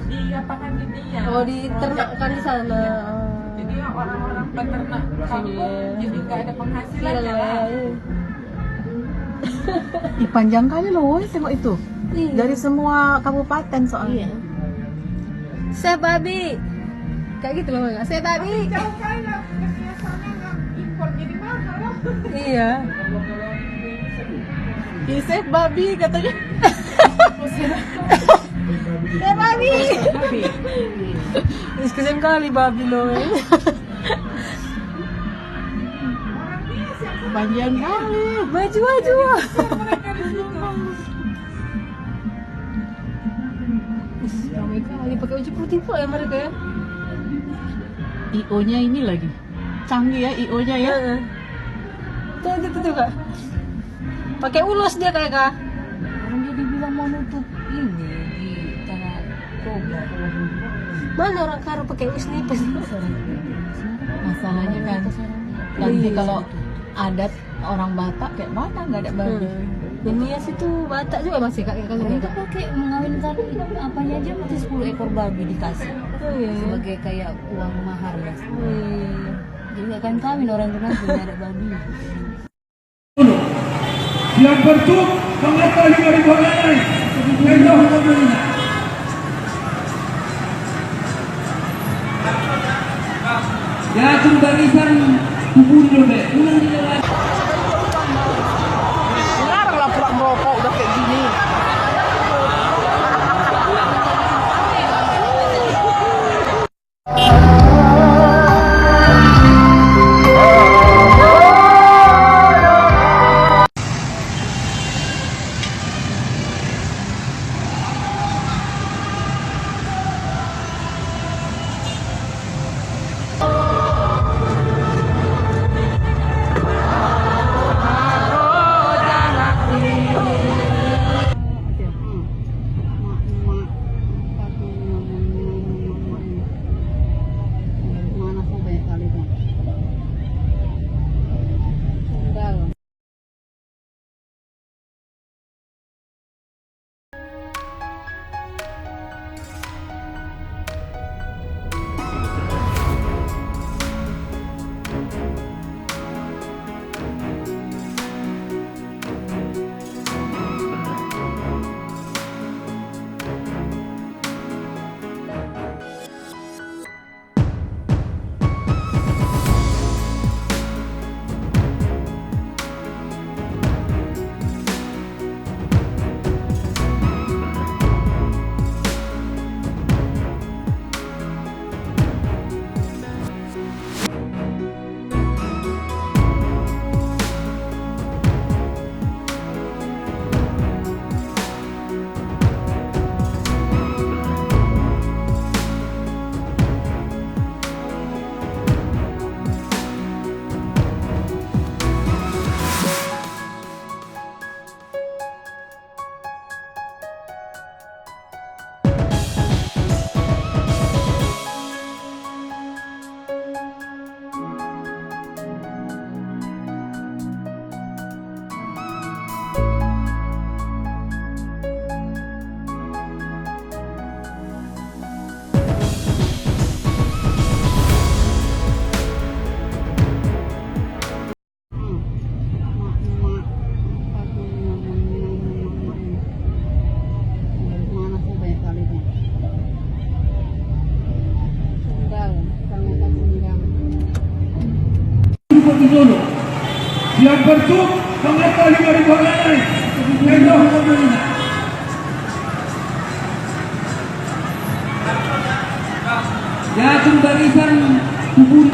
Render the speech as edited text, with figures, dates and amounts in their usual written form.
diapakan di dia. Oh, diternakkan di sana. Iya. Jadi orang-orang peternak kampung jadi nggak ada penghasilan Iya, lah. Ih, panjang kali loh, woy, tengok itu. Iya. Dari semua kabupaten soalnya. Iya. Saya babi. Kayak gitu loh, saya babi. Jauh kali lah, biasanya nggak impor jadi mahal lah. Iya. Isep babi katanya. Saya babi. Babi. Kesian kali babi loh. Panjang kali. Maju maju. Ramai kali pakai baju putih pula ya mereka ya. IO-nya ini lagi. Canggih ya IO-nya ya. Tuh kak. Pakai ulos dia kayak kak. Orang dia dibilang mau nutup ini di Tanah Toba. Mana orang Karo pakai usnipes? Masalahnya kan nanti kalau adat orang Batak kayak mana nggak ada babi. Ini ya situ Batak juga masih kak kalau Itu kak. pakai mengawinkan apanya aja mesti 10 ekor babi dikasih Oh iya. sebagai kayak uang mahar ya. Oh, iya. Jadi nggak akan kawin orang itu nanti nggak ada babi. Yang bercuk mengata 5.000 orang Mendoh pemerintah. Ya barisan kubur deh. Larang lah pula merokok udah kayak gini. Mana kok banyak kali bang. Sendal. Mana kok banyak kali bang. Sendal. Tangan sendal. Yang bercuk mengata 5.000 orang Mendoh pemerintah. Ya barisan kubur.